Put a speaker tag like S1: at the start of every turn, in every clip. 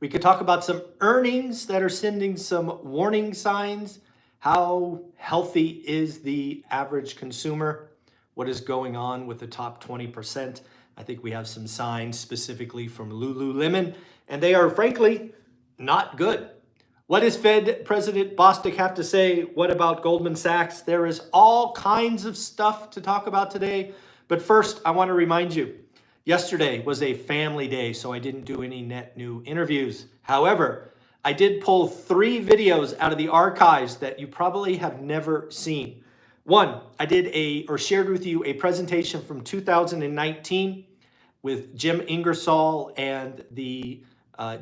S1: We could talk about some earnings that are sending some warning signs. How healthy is the average consumer? What is going on with the top 20%? I think we have some signs specifically from Lululemon, and they are frankly not good. What does Fed President Bostic have to say? What about Goldman Sachs? There is all kinds of stuff to talk about today. But first, I want to remind you, yesterday was a family day, so I didn't do any net new interviews. However, I did pull 3 videos out of the archives that you probably have never seen. One, I did shared with you a presentation from 2019 with Jim Ingersoll and the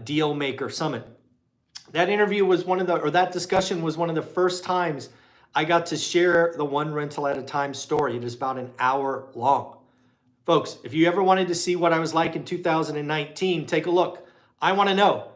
S1: Deal Maker Summit. That interview was that discussion was one of the first times I got to share the one rental at a time story. It is about an hour long. Folks, if you ever wanted to see what I was like in 2019, take a look. I want to know,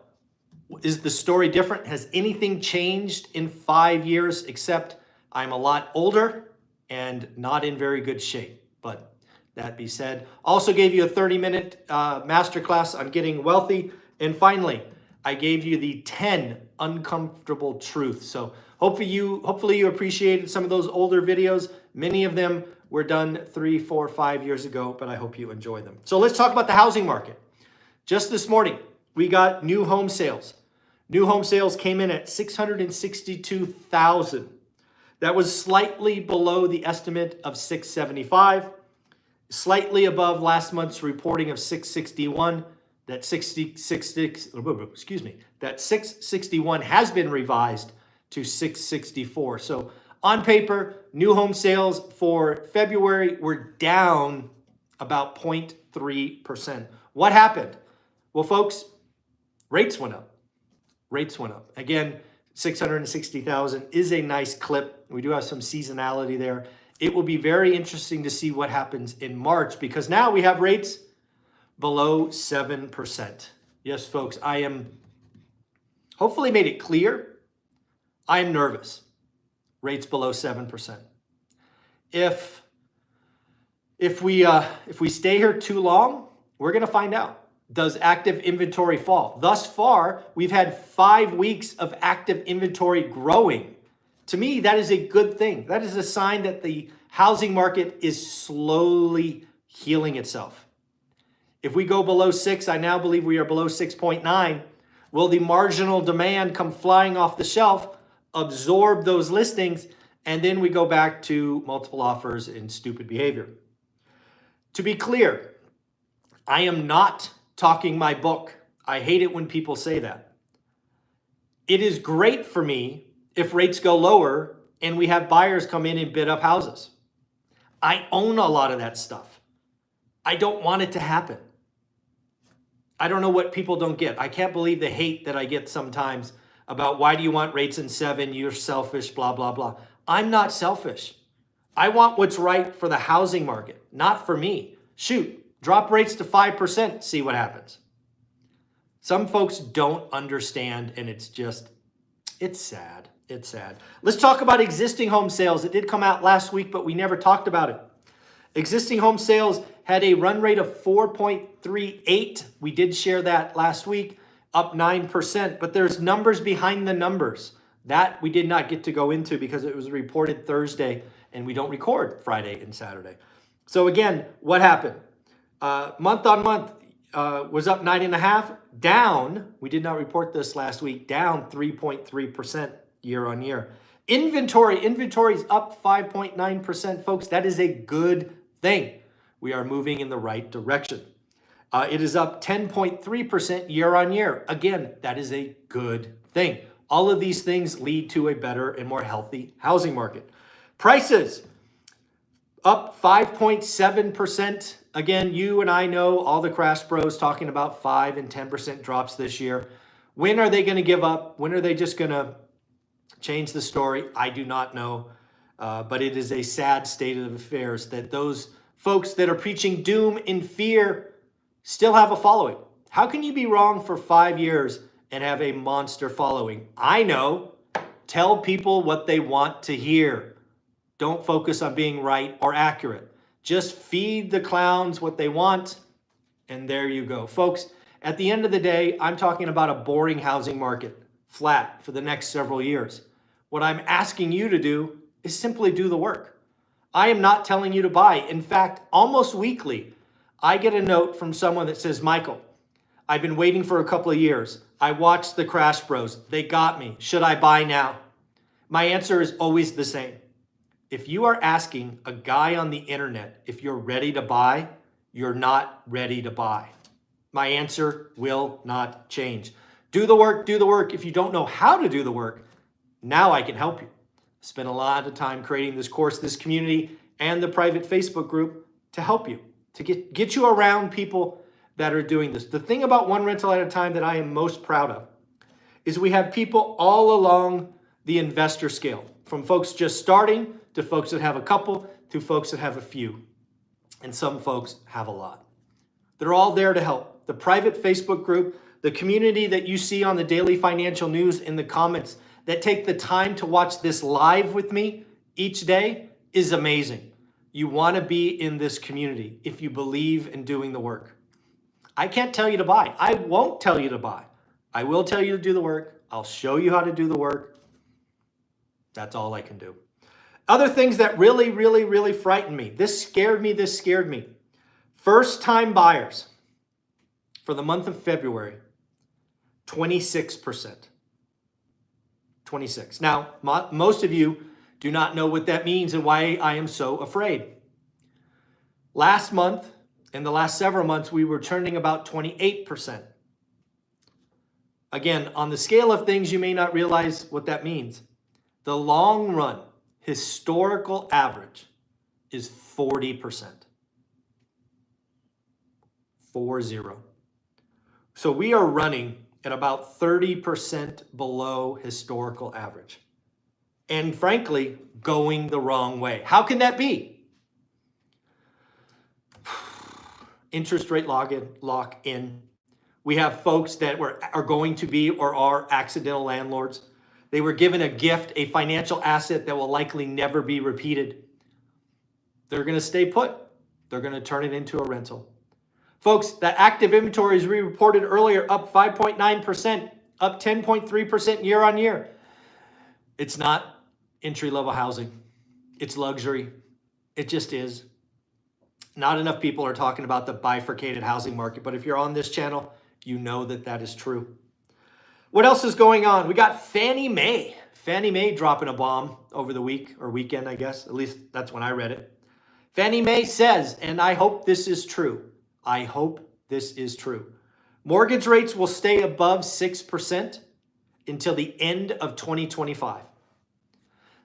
S1: is the story different? Has anything changed in 5 years, except I'm a lot older and not in very good shape? But that be said, also gave you a 30-minute masterclass on getting wealthy. And finally, I gave you the 10 uncomfortable truths. So hopefully you appreciated some of those older videos. Many of them were done 3, 4, 5 years ago, but I hope you enjoy them. So let's talk about the housing market. Just this morning, we got new home sales. New home sales came in at 662,000. That was slightly below the estimate of 675, slightly above last month's reporting of 661. That 661 has been revised to 664. So on paper, new home sales for February were down about 0.3%. What happened? Well, folks, rates went up. Rates went up. Again, 660,000 is a nice clip. We do have some seasonality there. It will be very interesting to see what happens in March, because now we have rates below 7%. Yes, folks, I am hopefully made it clear. I am nervous. Rates below 7%. If we stay here too long, we're going to find out. Does active inventory fall? Thus far, we've had 5 weeks of active inventory growing. To me, that is a good thing. That is a sign that the housing market is slowly healing itself. If we go below 6, I now believe we are below 6.9. Will the marginal demand come flying off the shelf, absorb those listings, and then we go back to multiple offers and stupid behavior? To be clear, I am not talking my book. I hate it when people say that. It is great for me if rates go lower and we have buyers come in and bid up houses. I own a lot of that stuff. I don't want it to happen. I don't know what people don't get. I can't believe the hate that I get sometimes about why do you want rates in 7? You're selfish, blah, blah, blah. I'm not selfish. I want what's right for the housing market, not for me. Shoot, drop rates to 5%, see what happens. Some folks don't understand, and it's sad. It's sad. Let's talk about existing home sales. It did come out last week, but we never talked about it. Existing home sales had a run rate of 4.38. We did share that last week, up 9%. But there's numbers behind the numbers. That we did not get to go into because it was reported Thursday, and we don't record Friday and Saturday. So again, what happened? Month on month was up 9.5%. Down, we did not report this last week, down 3.3% year on year. Inventory is up 5.9%. Folks, that is a good thing. We are moving in the right direction. It is up 10.3% year on year. Again, that is a good thing. All of these things lead to a better and more healthy housing market. Prices up 5.7%. Again, you and I know all the crash bros talking about 5 and 10% drops this year. When are they going to give up? When are they just going to change the story? I do not know. But it is a sad state of affairs that those folks that are preaching doom and fear still have a following. How can you be wrong for 5 years and have a monster following? I know. Tell people what they want to hear. Don't focus on being right or accurate. Just feed the clowns what they want, and there you go. Folks, At the end of the day, I'm talking about a boring housing market, flat for the next several years. What I'm asking you to do is simply do the work. I am not telling you to buy. In fact, almost weekly, I get a note from someone that says, Michael, I've been waiting for a couple of years. I watched the Crash Bros. They got me. Should I buy now? My answer is always the same. If you are asking a guy on the internet if you're ready to buy, you're not ready to buy. My answer will not change. Do the work, do the work. If you don't know how to do the work, now I can help you. Spent a lot of time creating this course, this community, and the private Facebook group to help you, to get you around people that are doing this. The thing about One Rental at a Time that I am most proud of is we have people all along the investor scale, from folks just starting to folks that have a couple to folks that have a few, and some folks have a lot. They're all there to help. The private Facebook group, the community that you see on the daily financial news in the comments that take the time to watch this live with me each day is amazing. You want to be in this community if you believe in doing the work. I can't tell you to buy. I won't tell you to buy. I will tell you to do the work. I'll show you how to do the work. That's all I can do. Other things that really, really, really frightened me. This scared me. First-time buyers for the month of February, 26%. 26. Now, most of you do not know what that means and why I am so afraid. Last month, in the last several months, we were turning about 28%. Again, on the scale of things, you may not realize what that means. The long run historical average is 40%. 40. So we are running at about 30% below historical average. And frankly, going the wrong way. How can that be? Interest rate lock in. We have folks that are going to be or are accidental landlords. They were given a gift, a financial asset that will likely never be repeated. They're going to stay put. They're going to turn it into a rental. Folks, the active inventory, as we reported earlier, up 5.9%, up 10.3% year on year. It's not entry-level housing. It's luxury. It just is. Not enough people are talking about the bifurcated housing market, but if you're on this channel, you know that that is true. What else is going on? We got Fannie Mae. Fannie Mae dropping a bomb over the week or weekend, I guess. At least that's when I read it. Fannie Mae says, and I hope this is true. I hope this is true. Mortgage rates will stay above 6% until the end of 2025.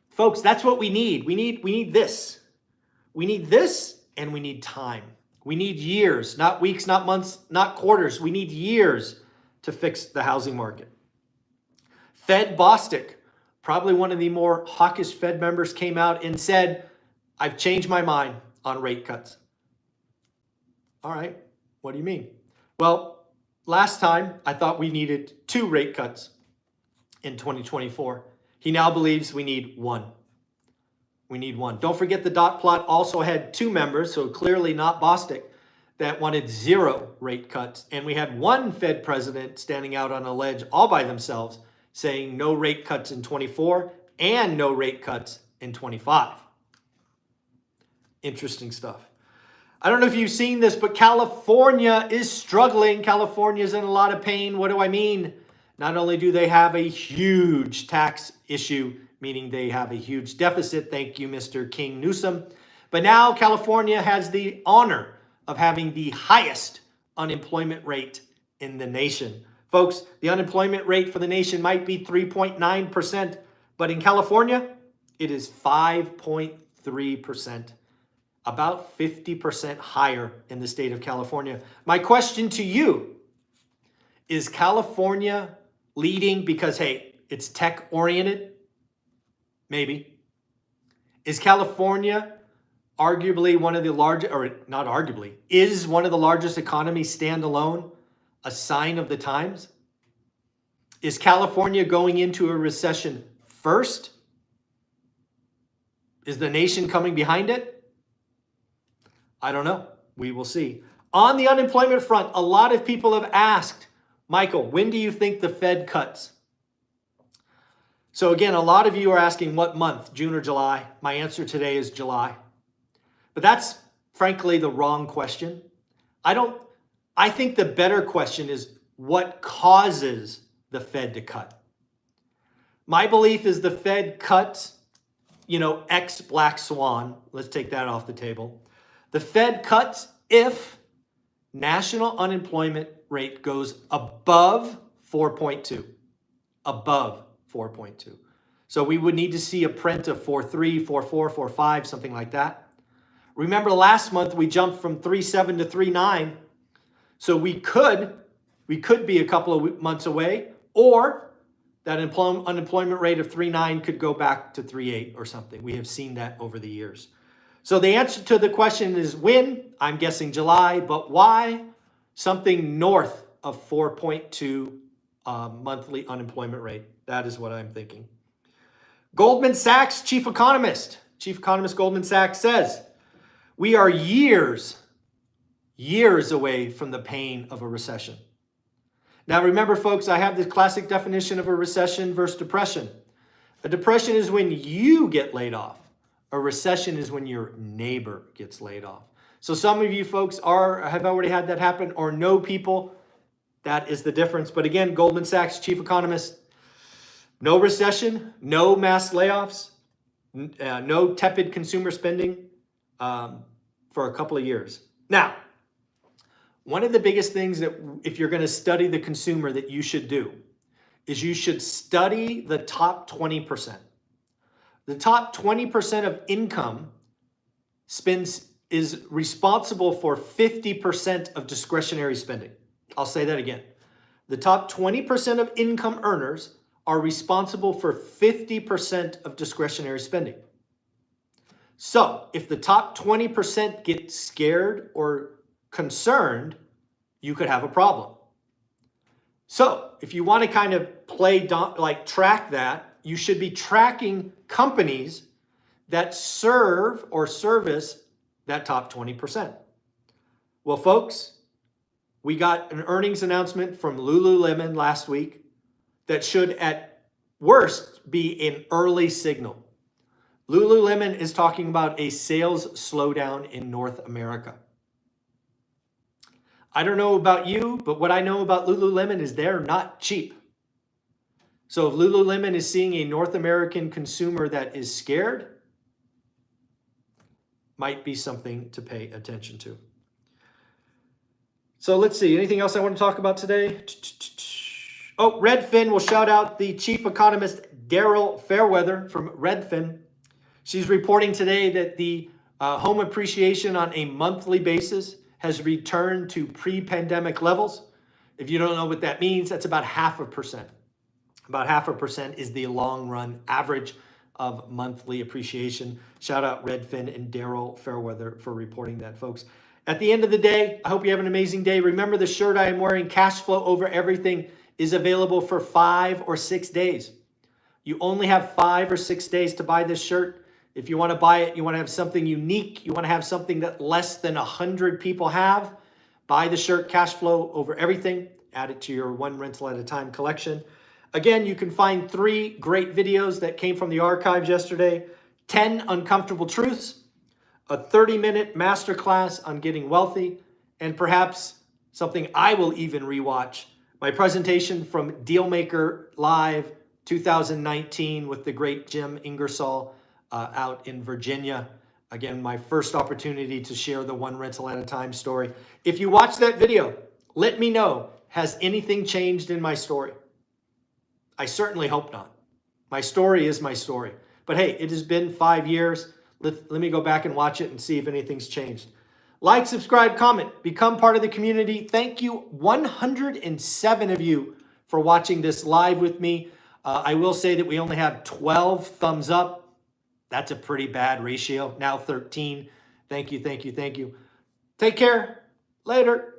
S1: Folks, that's what we need. We need this. We need this, and we need time. We need years, not weeks, not months, not quarters. We need years to fix the housing market. Fed Bostic, probably one of the more hawkish Fed members, came out and said, I've changed my mind on rate cuts. All right, what do you mean? Well, last time I thought we needed 2 rate cuts in 2024. He now believes we need 1. We need 1. Don't forget the dot plot also had 2 members, so clearly not Bostic, that wanted 0 rate cuts. And we had 1 Fed president standing out on a ledge all by themselves saying no rate cuts in 24 and no rate cuts in 25. Interesting stuff. I don't know if you've seen this, but California is struggling. California is in a lot of pain. What do I mean? Not only do they have a huge tax issue, meaning they have a huge deficit, thank you, Mr. King Newsom, but now California has the honor of having the highest unemployment rate in the nation. Folks, the unemployment rate for the nation might be 3.9%, but in California, it is 5.3%. About 50% higher in the state of California. My question to you, is California leading because, hey, it's tech-oriented? Maybe. Is California arguably one of the largest, or not arguably, is one of the largest economies standalone a sign of the times? Is California going into a recession first? Is the nation coming behind it? I don't know. We will see. On the unemployment front, a lot of people have asked, Michael, when do you think the Fed cuts? So again, a lot of you are asking what month, June or July? My answer today is July. But that's frankly the wrong question. I think the better question is what causes the Fed to cut? My belief is the Fed cuts, X black swan. Let's take that off the table. The Fed cuts if national unemployment rate goes above 4.2. Above 4.2. So we would need to see a print of 4.3, 4.4, 4.5, something like that. Remember last month we jumped from 3.7 to 3.9. So we could be a couple of months away, or that unemployment rate of 3.9 could go back to 3.8 or something. We have seen that over the years. So the answer to the question is when. I'm guessing July, but why? Something north of 4.2 monthly unemployment rate. That is what I'm thinking. Goldman Sachs chief economist Goldman Sachs says, we are years away from the pain of a recession. Now remember, folks, I have the classic definition of a recession versus depression. A depression is when you get laid off. A recession is when your neighbor gets laid off. So some of you folks have already had that happen or know people. That is the difference. But again, Goldman Sachs chief economist, no recession, no mass layoffs, no tepid consumer spending for a couple of years. Now, one of the biggest things that if you're going to study the consumer that you should do is you should study the top 20%. The top 20% of income is responsible for 50% of discretionary spending. I'll say that again. The top 20% of income earners are responsible for 50% of discretionary spending. So if the top 20% get scared or concerned, you could have a problem. So if you want to kind of track that, you should be tracking companies that serve or service that top 20%. Well, folks, we got an earnings announcement from Lululemon last week that should at worst be an early signal. Lululemon is talking about a sales slowdown in North America. I don't know about you, but what I know about Lululemon is they're not cheap. So if Lululemon is seeing a North American consumer that is scared, might be something to pay attention to. So let's see, anything else I want to talk about today? Oh, Redfin, will shout out the chief economist, Daryl Fairweather from Redfin. She's reporting today that the home appreciation on a monthly basis has returned to pre-pandemic levels. If you don't know what that means, that's about 0.5%. About 0.5% is the long run average of monthly appreciation. Shout out Redfin and Daryl Fairweather for reporting that, folks. At the end of the day, I hope you have an amazing day. Remember, the shirt I am wearing, Cash Flow Over Everything, is available for 5 or 6 days. You only have 5 or 6 days to buy this shirt. If you want to buy it, you want to have something unique, you want to have something that less than 100 people have, buy the shirt Cash Flow Over Everything, add it to your One Rental at a Time collection. Again, you can find 3 great videos that came from the archives yesterday, 10 uncomfortable truths, a 30-minute masterclass on getting wealthy, and perhaps something I will even rewatch, my presentation from Dealmaker Live 2019 with the great Jim Ingersoll out in Virginia. Again, my first opportunity to share the One Rental at a Time story. If you watch that video, let me know, has anything changed in my story? I certainly hope not. My story is my story. But hey, it has been 5 years. Let me go back and watch it and see if anything's changed. Like, subscribe, comment, become part of the community. Thank you, 107 of you, for watching this live with me. I will say that we only have 12 thumbs up. That's a pretty bad ratio. Now 13. Thank you, thank you, thank you. Take care. Later.